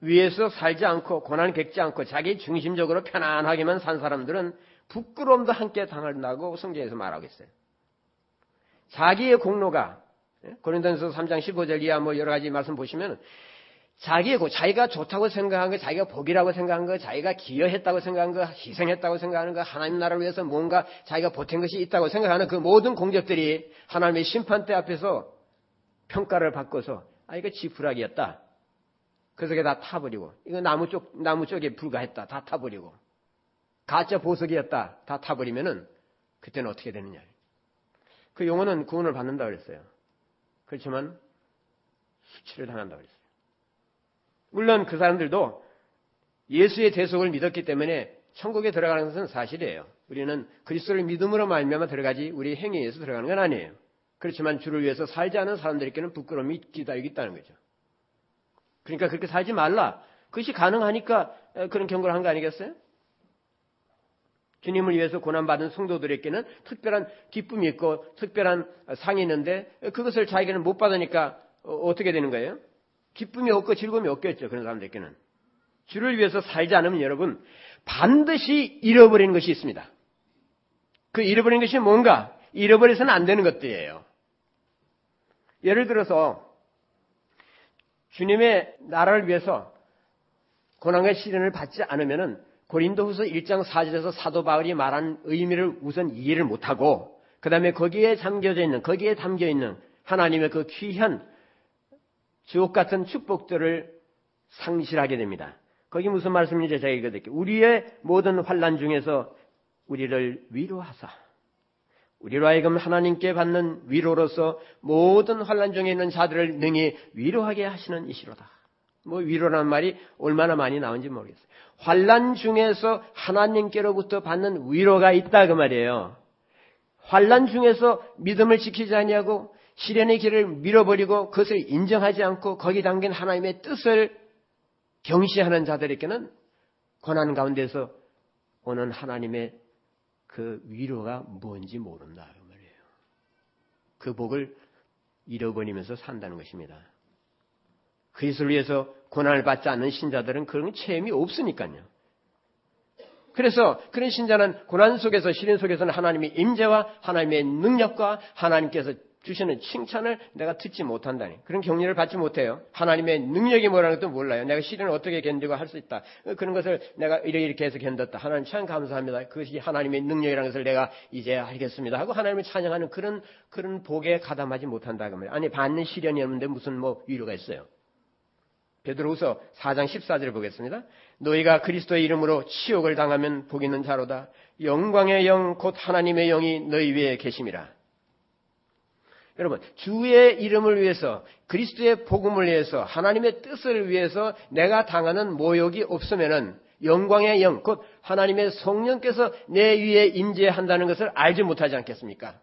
위해서 살지 않고 고난 겪지 않고 자기 중심적으로 편안하게만 산 사람들은 부끄러움도 함께 당한다고 성경에서 말하고 있어요. 자기의 공로가, 고린도전서 3장 15절 이하 뭐 여러 가지 말씀 보시면 자기가 좋다고 생각한 거, 자기가 복이라고 생각한 거, 자기가 기여했다고 생각한 거, 희생했다고 생각하는 거, 하나님 나라를 위해서 뭔가 자기가 보탠 것이 있다고 생각하는 그 모든 공적들이 하나님의 심판대 앞에서 평가를 받고서 이거 지푸라기였다. 그래서 그게 다 타버리고, 이거 나무 쪽에 불과했다. 다 타버리고, 가짜 보석이었다. 다 타버리면은 그때는 어떻게 되느냐. 그 영혼은 구원을 받는다 그랬어요. 그렇지만 수치를 당한다 그랬어요. 물론 그 사람들도 예수의 대속을 믿었기 때문에 천국에 들어가는 것은 사실이에요. 우리는 그리스도를 믿음으로 말미암아 들어가지 우리 행위에 의해서 들어가는 건 아니에요. 그렇지만 주를 위해서 살지 않은 사람들에게는 부끄러움이 기다리고 있다는 거죠. 그러니까 그렇게 살지 말라. 그것이 가능하니까 그런 경고를 한 거 아니겠어요? 주님을 위해서 고난받은 성도들에게는 특별한 기쁨이 있고 특별한 상이 있는데 그것을 자기는 못 받으니까 어떻게 되는 거예요? 기쁨이 없고 즐거움이 없겠죠. 그런 사람들에게는. 주를 위해서 살지 않으면 여러분 반드시 잃어버리는 것이 있습니다. 그 잃어버리는 것이 뭔가? 잃어버려서는 안 되는 것들이에요. 예를 들어서 주님의 나라를 위해서 고난과 시련을 받지 않으면은 고린도후서 1장 4절에서 사도 바울이 말한 의미를 우선 이해를 못하고 그 다음에 거기에 담겨 있는 하나님의 그 귀한 주옥 같은 축복들을 상실하게 됩니다. 거기 무슨 말씀인지 제가 읽어드릴게요. 우리의 모든 환난 중에서 우리를 위로하사 우리로 하여금 하나님께 받는 위로로서 모든 환난 중에 있는 자들을 능히 위로하게 하시는 이시로다. 뭐 위로라는 말이 얼마나 많이 나온지 모르겠어요. 환난 중에서 하나님께로부터 받는 위로가 있다 그 말이에요. 환난 중에서 믿음을 지키지 아니하고 시련의 길을 밀어버리고 그것을 인정하지 않고 거기 담긴 하나님의 뜻을 경시하는 자들에게는 고난 가운데서 오는 하나님의 그 위로가 뭔지 모른다 그 말이에요. 그 복을 잃어버리면서 산다는 것입니다. 그리스도를 위해서 고난을 받지 않는 신자들은 그런 체험이 없으니까요. 그래서 그런 신자는 고난 속에서 시련 속에서는 하나님의 임재와 하나님의 능력과 하나님께서 주시는 칭찬을 내가 듣지 못한다니. 그런 격려를 받지 못해요. 하나님의 능력이 뭐라는 것도 몰라요. 내가 시련을 어떻게 견디고 할 수 있다. 그런 것을 내가 이렇게 해서 견뎠다. 하나님 참 감사합니다. 그것이 하나님의 능력이라는 것을 내가 이제 알겠습니다. 하고 하나님을 찬양하는 그런 복에 가담하지 못한다. 그 말이에요. 아니 받는 시련이 없는데 무슨 뭐 위로가 있어요. 베드로후서 4장 14절을 보겠습니다. 너희가 그리스도의 이름으로 치욕을 당하면 복 있는 자로다. 영광의 영 곧 하나님의 영이 너희 위에 계심이라. 여러분, 주의 이름을 위해서 그리스도의 복음을 위해서 하나님의 뜻을 위해서 내가 당하는 모욕이 없으면은 영광의 영 곧 하나님의 성령께서 내 위에 임재한다는 것을 알지 못하지 않겠습니까?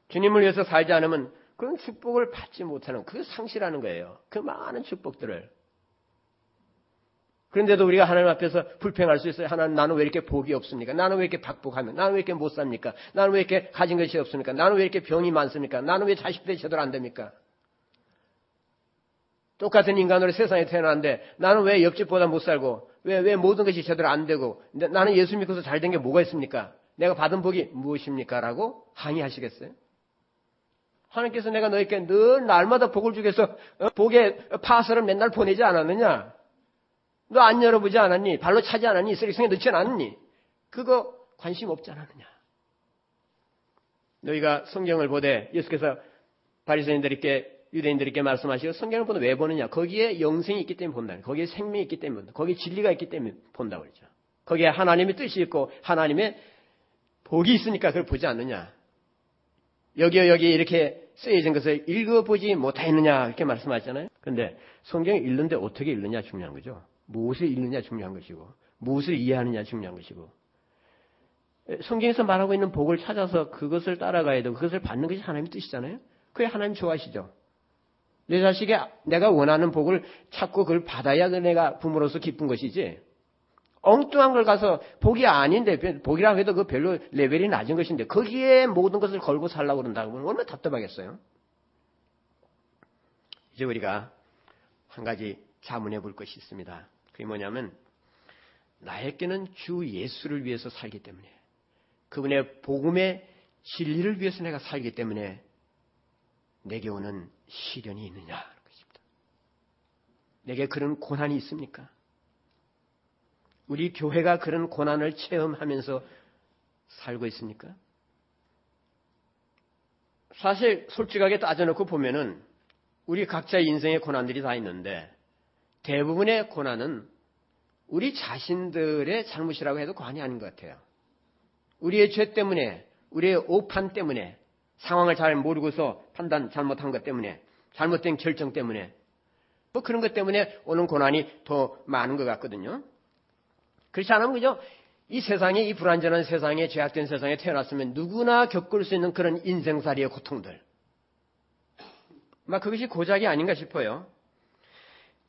주님을 위해서 살지 않으면 그런 축복을 받지 못하는, 그걸 상실하는 거예요. 그 많은 축복들을. 그런데도 우리가 하나님 앞에서 불평할 수 있어요. 하나님, 나는 왜 이렇게 복이 없습니까? 나는 왜 이렇게 박복하면? 나는 왜 이렇게 못 삽니까? 나는 왜 이렇게 가진 것이 없습니까? 나는 왜 이렇게 병이 많습니까? 나는 왜 자식들이 제대로 안 됩니까? 똑같은 인간으로 세상에 태어났는데 나는 왜 옆집보다 못 살고 왜 모든 것이 제대로 안 되고 나는 예수 믿고서 잘 된 게 뭐가 있습니까? 내가 받은 복이 무엇입니까? 라고 항의하시겠어요? 하나님께서 내가 너에게 늘 날마다 복을 주기 위해서 복의 파설을 맨날 보내지 않았느냐? 너 안 열어보지 않았니? 발로 차지 않았니? 쓰레기통에 넣지 않았니? 그거 관심 없지 않았느냐? 너희가 성경을 보되 예수께서 바리새인들에게 유대인들에게 말씀하시고 성경을 보는 왜 보느냐? 거기에 영생이 있기 때문에 본다. 거기에 생명이 있기 때문에 본다. 거기에 진리가 있기 때문에 본다고 그러죠. 거기에 하나님의 뜻이 있고 하나님의 복이 있으니까 그걸 보지 않느냐? 여기 이렇게 쓰여진 것을 읽어보지 못하였느냐 이렇게 말씀하셨잖아요. 그런데 성경을 읽는데 어떻게 읽느냐 중요한 거죠. 무엇을 읽느냐 중요한 것이고 무엇을 이해하느냐 중요한 것이고 성경에서 말하고 있는 복을 찾아서 그것을 따라가야 되고 그것을 받는 것이 하나님의 뜻이잖아요. 그게 하나님 좋아하시죠. 내 자식이 내가 원하는 복을 찾고 그걸 받아야 내가 부모로서 기쁜 것이지 엉뚱한 걸 가서 복이 아닌데 복이라고 해도 그 별로 레벨이 낮은 것인데 거기에 모든 것을 걸고 살라고 그런다고 하면 얼마나 답답하겠어요. 이제 우리가 한 가지 자문해 볼 것이 있습니다. 그게 뭐냐면 나에게는 주 예수를 위해서 살기 때문에 그분의 복음의 진리를 위해서 내가 살기 때문에 내게 오는 시련이 있느냐 하는 것입니다. 내게 그런 고난이 있습니까? 우리 교회가 그런 고난을 체험하면서 살고 있습니까? 사실 솔직하게 따져놓고 보면은 우리 각자의 인생의 고난들이 다 있는데 대부분의 고난은 우리 자신들의 잘못이라고 해도 과언이 아닌 것 같아요. 우리의 죄 때문에, 우리의 오판 때문에, 상황을 잘 모르고서 판단 잘못한 것 때문에, 잘못된 결정 때문에, 뭐 그런 것 때문에 오는 고난이 더 많은 것 같거든요. 그렇지 않으면 그죠? 이 세상에, 이 불완전한 세상에, 죄악된 세상에 태어났으면 누구나 겪을 수 있는 그런 인생살이의 고통들. 막 그것이 고작이 아닌가 싶어요.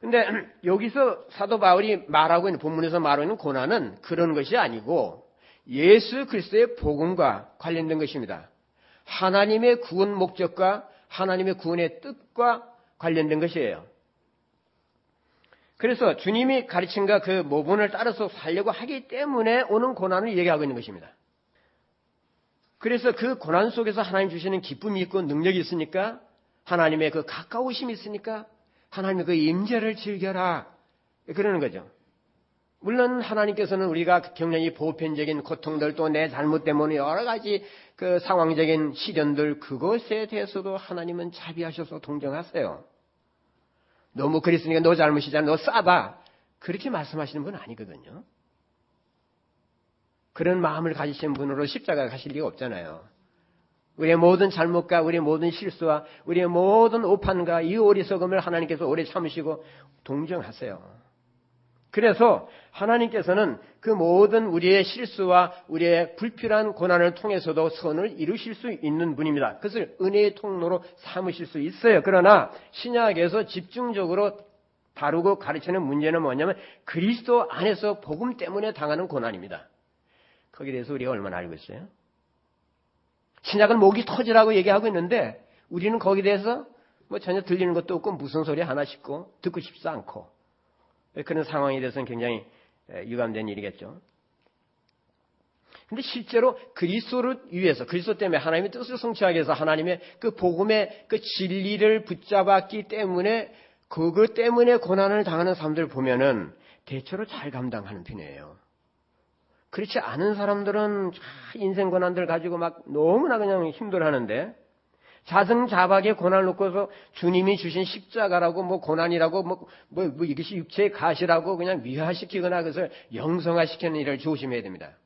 근데 여기서 사도 바울이 말하고 있는, 본문에서 말하고 있는 고난은 그런 것이 아니고 예수 그리스도의 복음과 관련된 것입니다. 하나님의 구원 목적과 하나님의 구원의 뜻과 관련된 것이에요. 그래서 주님이 가르침과 그 모본을 따라서 살려고 하기 때문에 오는 고난을 얘기하고 있는 것입니다. 그래서 그 고난 속에서 하나님 주시는 기쁨이 있고 능력이 있으니까 하나님의 그 가까우심이 있으니까 하나님의 그 임재를 즐겨라 그러는 거죠. 물론 하나님께서는 우리가 겪는 이 보편적인 고통들 또 내 잘못 때문에 여러 가지 그 상황적인 시련들 그것에 대해서도 하나님은 자비하셔서 동정하세요. 너무 그랬으니까 너 잘못이잖아. 너 싸다. 그렇게 말씀하시는 분은 아니거든요. 그런 마음을 가지신 분으로 십자가 가실 리가 없잖아요. 우리의 모든 잘못과 우리의 모든 실수와 우리의 모든 오판과 이 어리석음을 하나님께서 오래 참으시고 동정하세요. 그래서 하나님께서는 그 모든 우리의 실수와 우리의 불필요한 고난을 통해서도 선을 이루실 수 있는 분입니다. 그것을 은혜의 통로로 삼으실 수 있어요. 그러나 신약에서 집중적으로 다루고 가르치는 문제는 뭐냐면 그리스도 안에서 복음 때문에 당하는 고난입니다. 거기에 대해서 우리가 얼마나 알고 있어요? 신약은 목이 터지라고 얘기하고 있는데 우리는 거기에 대해서 뭐 전혀 들리는 것도 없고 무슨 소리 하나 싶고 듣고 싶지 않고 그런 상황에 대해서는 굉장히 유감된 일이겠죠. 근데 실제로 그리스도를 위해서 그리스도 때문에 하나님의 뜻을 성취하기 위해서 하나님의 그 복음의 그 진리를 붙잡았기 때문에 그것 때문에 고난을 당하는 사람들을 보면은 대체로 잘 감당하는 편이에요. 그렇지 않은 사람들은 인생 고난들 가지고 막 너무나 그냥 힘들어하는데 자승자박의 고난을 놓고서 주님이 주신 십자가라고 뭐 고난이라고 뭐 이것이 육체의 가시라고 그냥 미화시키거나 그것을 영성화시키는 일을 조심해야 됩니다.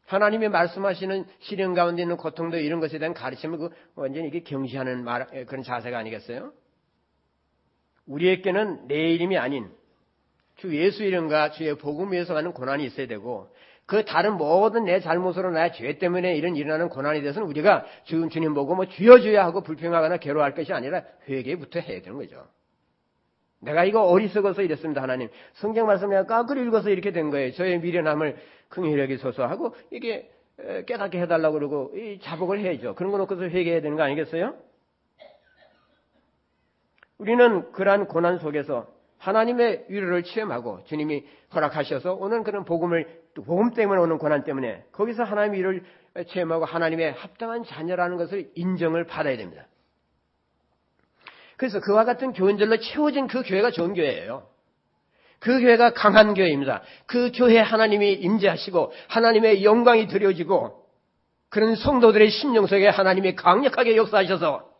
하나님이 말씀하시는 시련 가운데 있는 고통도 이런 것에 대한 가르침을 완전히 이게 경시하는 그런 자세가 아니겠어요? 우리에게는 내 이름이 아닌 주 예수 이름과 주의 복음 위해서 가는 고난이 있어야 되고 그 다른 모든 내 잘못으로 나의 죄 때문에 일어나는 고난에 대해서는 우리가 주님 보고 뭐 주여 주여 하고 불평하거나 괴로워할 것이 아니라 회개부터 해야 되는 거죠. 내가 이거 어리석어서 이랬습니다. 하나님. 성경 말씀 내가 거꾸로 읽어서 이렇게 된 거예요. 저의 미련함을 긍휼히 여기소서 하고 이게 깨닫게 해달라고 그러고 이 자복을 해야죠. 그런 거 놓고서 회개해야 되는 거 아니겠어요? 우리는 그러한 고난 속에서 하나님의 위로를 체험하고 주님이 허락하셔서 오는 그런 복음 때문에 오는 고난 때문에 거기서 하나님의 위로를 체험하고 하나님의 합당한 자녀라는 것을 인정을 받아야 됩니다. 그래서 그와 같은 교인들로 채워진 그 교회가 좋은 교회예요. 그 교회가 강한 교회입니다. 그 교회에 하나님이 임재하시고 하나님의 영광이 드려지고 그런 성도들의 심령 속에 하나님이 강력하게 역사하셔서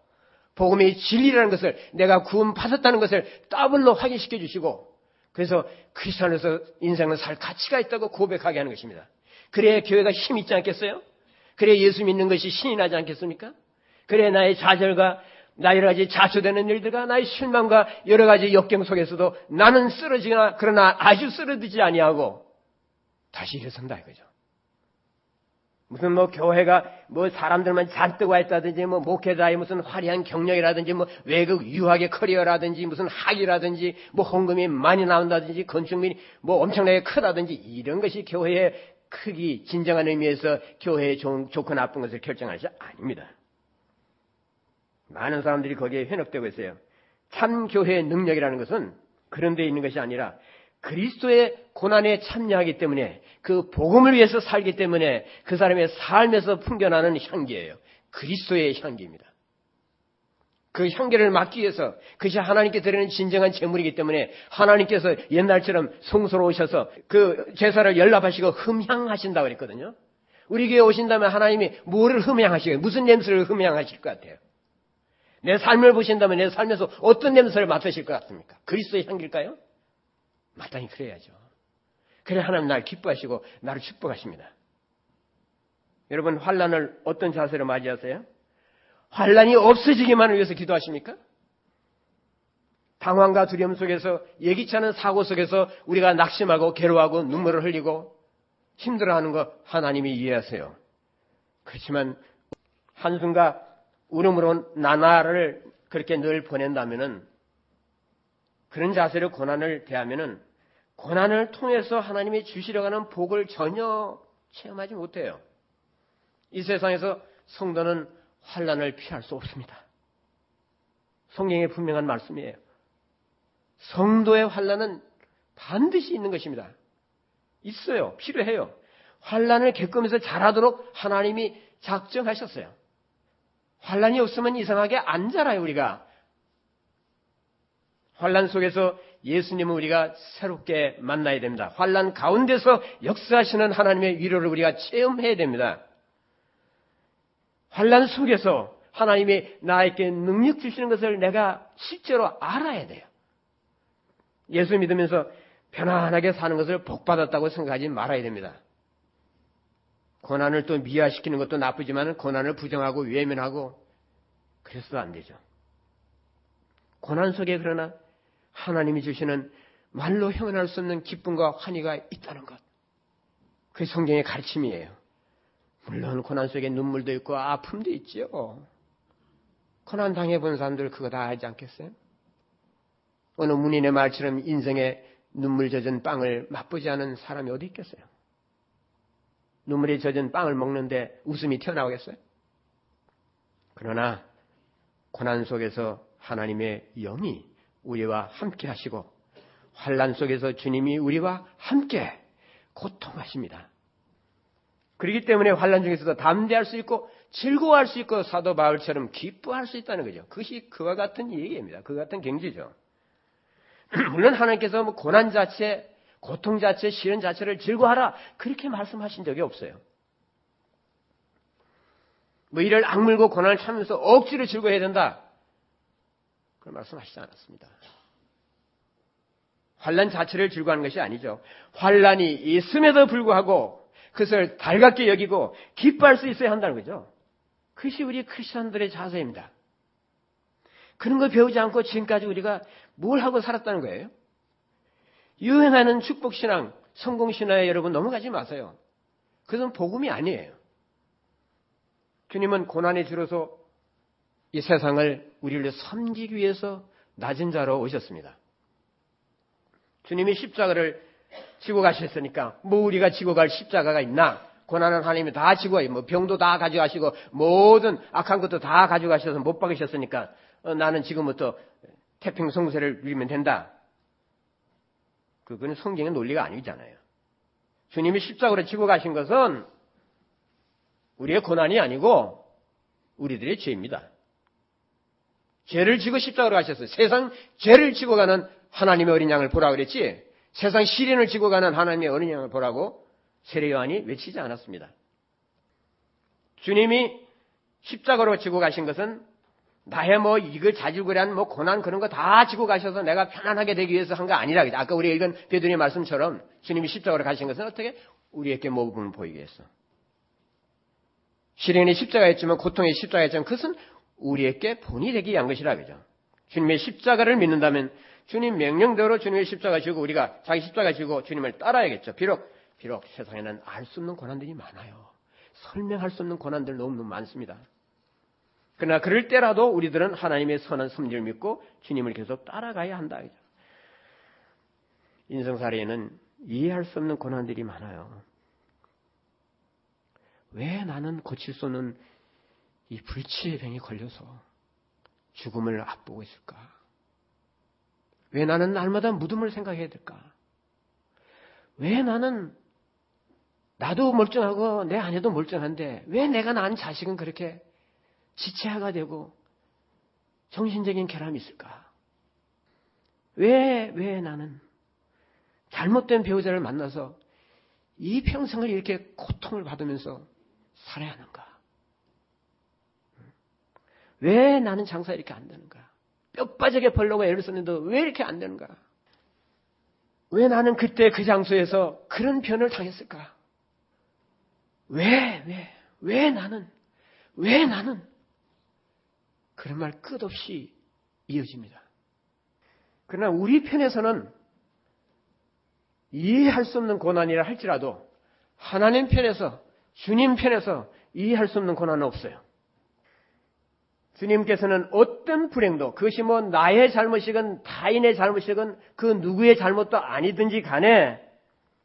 복음의 진리라는 것을 내가 구원 받았다는 것을 더블로 확인시켜 주시고 그래서 그리스도 안에서 인생은 살 가치가 있다고 고백하게 하는 것입니다. 그래야 교회가 힘이 있지 않겠어요? 그래야 예수 믿는 것이 신이 나지 않겠습니까? 그래야 나의 좌절과 나의 여러 가지 자초되는 일들과 나의 실망과 여러 가지 역경 속에서도 나는 쓰러지거나 그러나 아주 쓰러지지 아니하고 다시 일어선다 이거죠. 무슨 뭐 교회가 뭐 사람들만 잔뜩 와 있다든지 뭐 목회자의 무슨 화려한 경력이라든지 뭐 외국 유학의 커리어라든지 무슨 학위라든지 뭐 헌금이 많이 나온다든지 건축물이 뭐 엄청나게 크다든지 이런 것이 교회의 크기 진정한 의미에서 교회의 좋고 나쁜 것을 결정할 것이 아닙니다. 많은 사람들이 거기에 현혹되고 있어요. 참 교회의 능력이라는 것은 그런 데 있는 것이 아니라 그리스도의 고난에 참여하기 때문에 그 복음을 위해서 살기 때문에 그 사람의 삶에서 풍겨나는 향기예요. 그리스도의 향기입니다. 그 향기를 맡기 위해서 그것이 하나님께 드리는 진정한 제물이기 때문에 하나님께서 옛날처럼 성소로 오셔서 그 제사를 연락하시고 흠향하신다고 그랬거든요. 우리 교회에 오신다면 하나님이 뭐를 흠향하시겠어요? 무슨 냄새를 흠향하실 것 같아요? 내 삶을 보신다면 내 삶에서 어떤 냄새를 맡으실 것 같습니까? 그리스도의 향기일까요? 마땅히 그래야죠. 그래 하나님 나를 기뻐하시고 나를 축복하십니다. 여러분 환난을 어떤 자세로 맞이하세요? 환난이 없어지기만을 위해서 기도하십니까? 당황과 두려움 속에서 예기치 않은 사고 속에서 우리가 낙심하고 괴로워하고 눈물을 흘리고 힘들어하는 거 하나님이 이해하세요. 그렇지만 한숨과 울음으로 나날을 그렇게 늘 보낸다면은 그런 자세로 고난을 대하면은 고난을 통해서 하나님이 주시려고 하는 복을 전혀 체험하지 못해요. 이 세상에서 성도는 환난을 피할 수 없습니다. 성경의 분명한 말씀이에요. 성도의 환난은 반드시 있는 것입니다. 있어요. 필요해요. 환난을 겪으면서 자라도록 하나님이 작정하셨어요. 환난이 없으면 이상하게 안 자라요, 우리가. 환난 속에서 예수님을 우리가 새롭게 만나야 됩니다. 환난 가운데서 역사하시는 하나님의 위로를 우리가 체험해야 됩니다. 환난 속에서 하나님이 나에게 능력 주시는 것을 내가 실제로 알아야 돼요. 예수 믿으면서 편안하게 사는 것을 복받았다고 생각하지 말아야 됩니다. 고난을 또 미화시키는 것도 나쁘지만 고난을 부정하고 외면하고 그래서도 안 되죠. 고난 속에 그러나 하나님이 주시는 말로 형언할 수 없는 기쁨과 환희가 있다는 것. 그게 성경의 가르침이에요. 물론 고난 속에 눈물도 있고 아픔도 있죠. 고난 당해본 사람들 그거 다 알지 않겠어요? 어느 문인의 말처럼 인생에 눈물 젖은 빵을 맛보지 않은 사람이 어디 있겠어요? 눈물이 젖은 빵을 먹는데 웃음이 튀어나오겠어요? 그러나 고난 속에서 하나님의 영이 우리와 함께 하시고 환난 속에서 주님이 우리와 함께 고통하십니다. 그렇기 때문에 환난 중에서도 담대할 수 있고 즐거워할 수 있고 사도 바울처럼 기뻐할 수 있다는 거죠. 그것이 그와 같은 얘기입니다. 그와 같은 경지죠. 물론 하나님께서 뭐 고난 자체, 고통 자체, 시련 자체를 즐거워하라 그렇게 말씀하신 적이 없어요. 뭐 이를 악물고 고난을 참으면서 억지로 즐거워해야 된다. 그런 말씀하시지 않았습니다. 환난 자체를 즐거워하는 것이 아니죠. 환난이 있음에도 불구하고 그것을 달갑게 여기고 기뻐할 수 있어야 한다는 거죠. 그것이 우리 크리스천들의 자세입니다. 그런 거 배우지 않고 지금까지 우리가 뭘 하고 살았다는 거예요? 유행하는 축복신앙, 성공신화에 여러분 넘어가지 마세요. 그것은 복음이 아니에요. 주님은 고난에 줄어서 이 세상을 우리를 섬기기 위해서 낮은 자로 오셨습니다. 주님이 십자가를 지고 가셨으니까 뭐 우리가 지고 갈 십자가가 있나? 고난은 하나님이 다 지고 가요. 뭐 병도 다 가져가시고 모든 악한 것도 다 가져가셔서 못 박으셨으니까 나는 지금부터 태평성세를 누리면 된다. 그건 성경의 논리가 아니잖아요. 주님이 십자가로 지고 가신 것은 우리의 고난이 아니고 우리들의 죄입니다. 죄를 지고 십자가로 가셨어요. 세상 죄를 지고 가는 하나님의 어린 양을 보라 그랬지 세상 시련을 지고 가는 하나님의 어린 양을 보라고 세례 요한이 외치지 않았습니다. 주님이 십자가로 지고 가신 것은 나의 뭐 이걸 자질구레한 뭐 고난 그런 거 다 지고 가셔서 내가 편안하게 되기 위해서 한 거 아니라 아까 우리가 읽은 베드로의 말씀처럼 주님이 십자가로 가신 것은 어떻게 우리에게 모범을 보이게 했어. 시련이 십자가였지만 고통의 십자가였지만 그것은 우리에게 본이 되기 위한 것이라 그죠. 주님의 십자가를 믿는다면 주님 명령대로 주님의 십자가 지고 우리가 자기 십자가 지고 주님을 따라야겠죠. 비록 세상에는 알 수 없는 고난들이 많아요. 설명할 수 없는 고난들 너무 많습니다. 그러나 그럴 때라도 우리들은 하나님의 선한 섭리를 믿고 주님을 계속 따라가야 한다. 인생살이에는 이해할 수 없는 고난들이 많아요. 왜 나는 고칠 수 없는 이 불치의 병에 걸려서 죽음을 앞보고 있을까? 왜 나는 날마다 무덤을 생각해야 될까? 왜 나는 나도 멀쩡하고 내 아내도 멀쩡한데 왜 내가 낳은 자식은 그렇게 지체화가 되고 정신적인 결함이 있을까? 왜 나는 잘못된 배우자를 만나서 이 평생을 이렇게 고통을 받으면서 살아야 하는가? 왜 나는 장사 이렇게 안 되는가? 뼈 빠지게 벌려고 애를 썼는데 왜 이렇게 안 되는가? 왜 나는 그때 그 장소에서 그런 변을 당했을까? 왜 나는? 그런 말 끝없이 이어집니다. 그러나 우리 편에서는 이해할 수 없는 고난이라 할지라도 하나님 편에서, 주님 편에서 이해할 수 없는 고난은 없어요. 주님께서는 어떤 불행도 그것이 뭐 나의 잘못이건 타인의 잘못이건 그 누구의 잘못도 아니든지 간에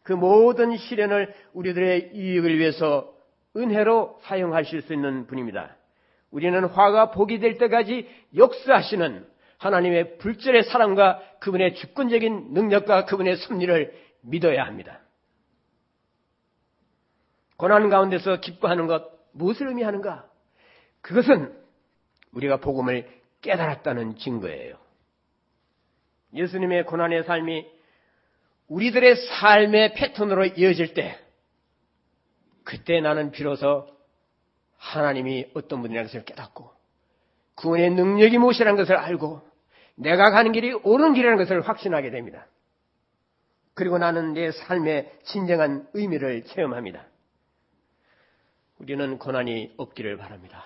그 모든 시련을 우리들의 이익을 위해서 은혜로 사용하실 수 있는 분입니다. 우리는 화가 복이 될 때까지 역사하시는 하나님의 불절의 사랑과 그분의 주권적인 능력과 그분의 섭리를 믿어야 합니다. 고난 가운데서 기뻐하는 것 무엇을 의미하는가? 그것은 우리가 복음을 깨달았다는 증거예요. 예수님의 고난의 삶이 우리들의 삶의 패턴으로 이어질 때 그때 나는 비로소 하나님이 어떤 분이라는 것을 깨닫고 그분의 능력이 무엇이라는 것을 알고 내가 가는 길이 옳은 길이라는 것을 확신하게 됩니다. 그리고 나는 내 삶의 진정한 의미를 체험합니다. 우리는 고난이 없기를 바랍니다.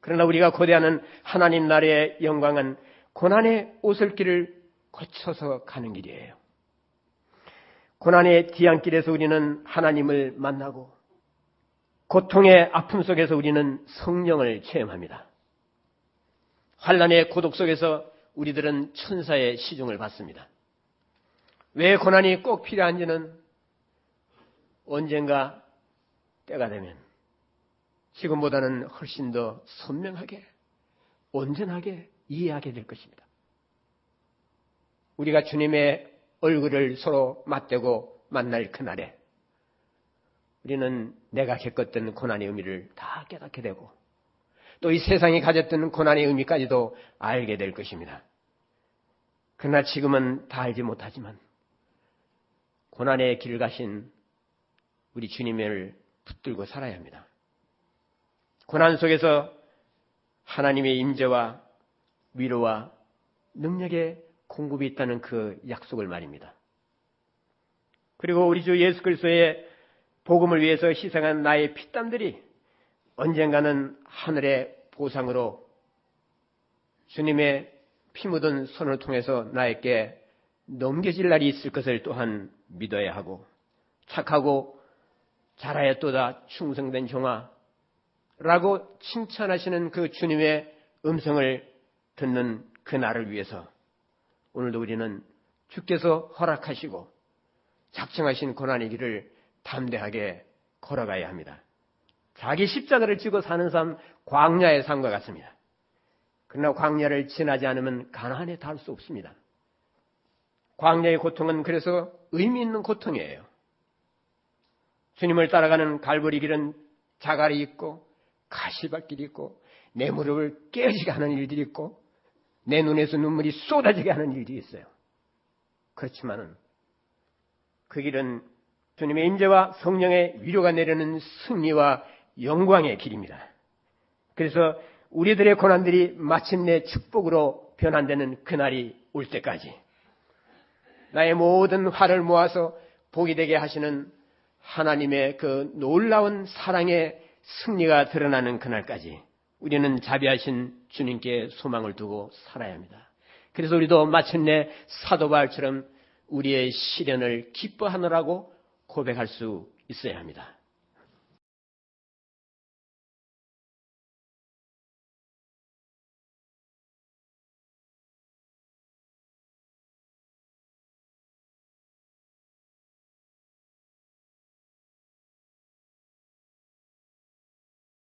그러나 우리가 고대하는 하나님 나라의 영광은 고난의 오솔길을 거쳐서 가는 길이에요. 고난의 뒤안길에서 우리는 하나님을 만나고 고통의 아픔 속에서 우리는 성령을 체험합니다. 환난의 고독 속에서 우리들은 천사의 시중을 받습니다. 왜 고난이 꼭 필요한지는 언젠가 때가 되면 지금보다는 훨씬 더 선명하게, 온전하게 이해하게 될 것입니다. 우리가 주님의 얼굴을 서로 맞대고 만날 그날에 우리는 내가 겪었던 고난의 의미를 다 깨닫게 되고 또 이 세상이 가졌던 고난의 의미까지도 알게 될 것입니다. 그러나 지금은 다 알지 못하지만 고난의 길을 가신 우리 주님을 붙들고 살아야 합니다. 고난 속에서 하나님의 임재와 위로와 능력의 공급이 있다는 그 약속을 말입니다. 그리고 우리 주 예수 그리스도의 복음을 위해서 희생한 나의 피땀들이 언젠가는 하늘의 보상으로 주님의 피 묻은 손을 통해서 나에게 넘겨질 날이 있을 것을 또한 믿어야 하고 착하고 잘하였도다 충성된 종아 라고 칭찬하시는 그 주님의 음성을 듣는 그 날을 위해서 오늘도 우리는 주께서 허락하시고 작정하신 고난의 길을 담대하게 걸어가야 합니다. 자기 십자가를 지고 사는 삶 광야의 삶과 같습니다. 그러나 광야를 지나지 않으면 가나안에 닿을 수 없습니다. 광야의 고통은 그래서 의미 있는 고통이에요. 주님을 따라가는 갈보리 길은 자갈이 있고 가시밭길이 있고 내 무릎을 깨지게 하는 일들이 있고 내 눈에서 눈물이 쏟아지게 하는 일들이 있어요. 그렇지만은 그 길은 주님의 임재와 성령의 위로가 내리는 승리와 영광의 길입니다. 그래서 우리들의 고난들이 마침내 축복으로 변환되는 그날이 올 때까지 나의 모든 화를 모아서 복이 되게 하시는 하나님의 그 놀라운 사랑의 승리가 드러나는 그날까지 우리는 자비하신 주님께 소망을 두고 살아야 합니다. 그래서 우리도 마침내 사도 바울처럼 우리의 시련을 기뻐하느라고 고백할 수 있어야 합니다.